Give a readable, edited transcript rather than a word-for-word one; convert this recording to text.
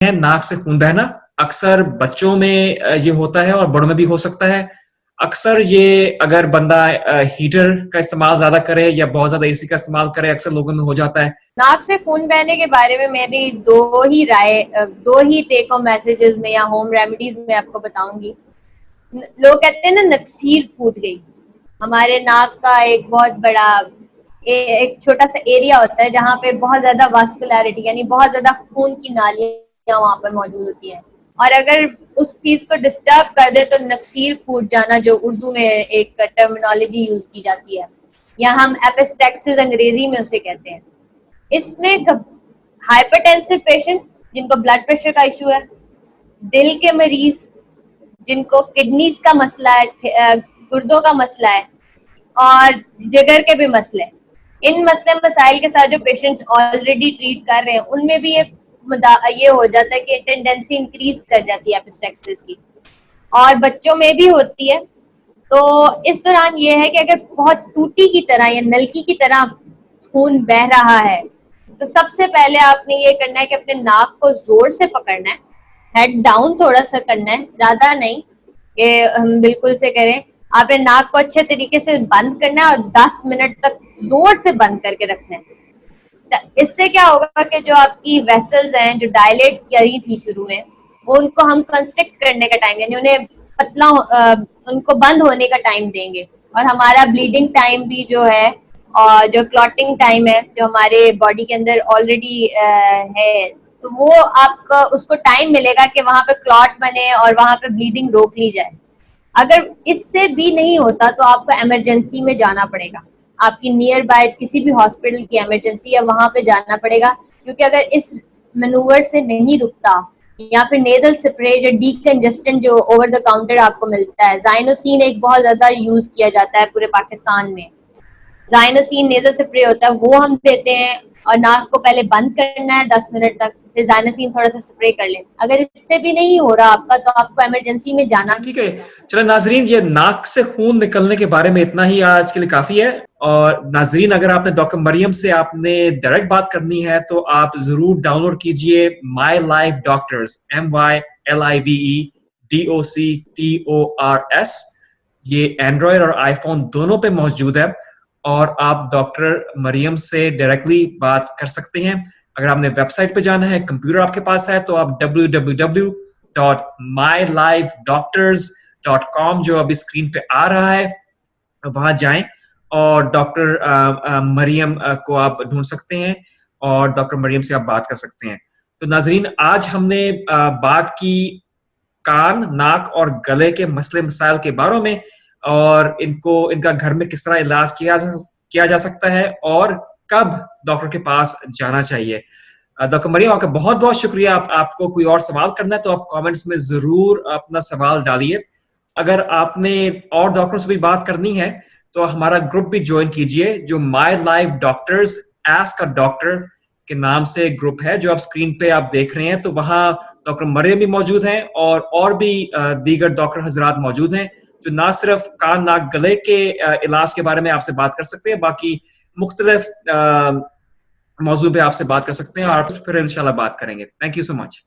है नाक से खून बहना। अक्सर बच्चों में ये होता है और बड़ों में भी हो सकता है। अक्सर ये अगर बंदा हीटर का इस्तेमाल ज्यादा करे या बहुत ज्यादा एसी का इस्तेमाल करे, अक्सर लोगों में हो जाता है। नाक से खून बहने के बारे में मेरी दो ही टेक होम मैसेजेस में या होम रेमेडीज में आपको बताऊंगी। लोग कहते हैं ना, नक्सीर फूट गई। हमारे नाक का एक बहुत बड़ा एक छोटा सा एरिया होता है जहाँ पे बहुत ज्यादा वास्कुलैरिटी यानी बहुत ज्यादा खून की नालियां वहां पर मौजूद होती है, और अगर उस चीज को डिस्टर्ब कर दे तो नक्सीर फूट जाना, जो उर्दू में एक टर्मिनोलॉजी यूज की जाती है, या हम एपिस्टेक्सिस अंग्रेजी में उसे कहते हैं। इसमें हाइपरटेंसिव पेशेंट जिनको ब्लड प्रेशर का इशू है, दिल के मरीज जिनको किडनीज का मसला है, गुर्दों का मसला है, और जिगर के भी मसले, इन मसले मसाइल के साथ जो पेशेंट्स ऑलरेडी ट्रीट कर रहे हैं उनमें भी ये हो जाता है कि टेंडेंसी इंक्रीज कर जाती है एपिस्टेक्सिस की, और बच्चों में भी होती है। तो इस दौरान ये है कि अगर बहुत टूटी की तरह या नलकी की तरह खून बह रहा है तो सबसे पहले आपने ये करना है कि अपने नाक को जोर से पकड़ना है, हेड डाउन थोड़ा सा करना है, ज्यादा नहीं कि हम बिल्कुल से करें। आपने नाक को अच्छे तरीके से बंद करना है और 10 मिनट तक जोर से बंद करके रखना है। इससे क्या होगा कि जो आपकी वेसल्स हैं जो डायलेट करी थी शुरू में, वो उनको हम कंस्ट्रिक्ट करने का टाइम यानी उन्हें पतला उनको बंद होने का टाइम देंगे, और हमारा ब्लीडिंग टाइम भी जो है और जो क्लॉटिंग टाइम है जो हमारे बॉडी के अंदर ऑलरेडी है, तो वो आपका उसको टाइम मिलेगा कि वहां पे क्लॉट बने और वहां पे ब्लीडिंग रोक ली जाए। अगर इससे भी नहीं होता तो आपको इमरजेंसी में जाना पड़ेगा, आपकी नियर बाय किसी भी हॉस्पिटल की इमरजेंसी या वहां पे जाना पड़ेगा, क्योंकि अगर इस मैनूवर से नहीं रुकता, या फिर नेजल स्प्रे जो डीकंजेस्टेंट जो ओवर द काउंटर आपको मिलता है, जाइनोसिन एक बहुत ज्यादा यूज किया जाता है पूरे पाकिस्तान में। जाइनोसिन नेजल स्प्रे होता है, वो हम देते हैं, और नाक को पहले बंद करना है 10 मिनट तक, फिर जाइनोसिन थोड़ा सा स्प्रे कर लें। अगर इससे भी नहीं हो रहा आपका तो आपको इमरजेंसी में जाना। ठीक है, चलो नाजरीन, ये नाक से खून निकलने के बारे में इतना ही आज के लिए काफी है। और नाजरीन, अगर आपने डॉक्टर मरियम से आपने डायरेक्ट बात करनी है तो आप जरूर डाउनलोड कीजिए my life doctors, MYLIVE DOCTORS। ये एंड्रॉयड और आईफोन दोनों पे मौजूद है, और आप डॉक्टर मरियम से डायरेक्टली बात कर सकते हैं। अगर आपने वेबसाइट पे जाना है, कंप्यूटर आपके पास है, तो आप www.mylifedoctors.com जो अभी स्क्रीन पे आ रहा है वहां जाएं, और डॉक्टर मरियम को आप ढूंढ सकते हैं और डॉक्टर मरियम से आप बात कर सकते हैं। तो नाजरीन, आज हमने बात की कान, नाक और गले के मसले मसाइल के बारे में, और इनका घर में किस तरह इलाज किया जा सकता है और कब डॉक्टर के पास जाना चाहिए। डॉक्टर मरियम, आपका बहुत बहुत शुक्रिया। आपको कोई और सवाल करना है तो आप कमेंट्स में जरूर अपना सवाल डालिए। अगर आपने और डॉक्टरों से भी बात करनी है तो हमारा ग्रुप भी ज्वाइन कीजिए, जो my life doctors ask a doctor के नाम से ग्रुप है, जो आप स्क्रीन पे आप देख रहे हैं। तो वहां डॉक्टर मरियम भी मौजूद हैं और भी दीगर डॉक्टर हजरात मौजूद हैं, जो ना सिर्फ कान, नाक, गले के इलाज के बारे में आपसे बात कर सकते हैं, बाकी मुख्तलिफ मौजूद पे आपसे बात कर सकते हैं, और फिर इंशाल्लाह बात करेंगे। Thank you so much.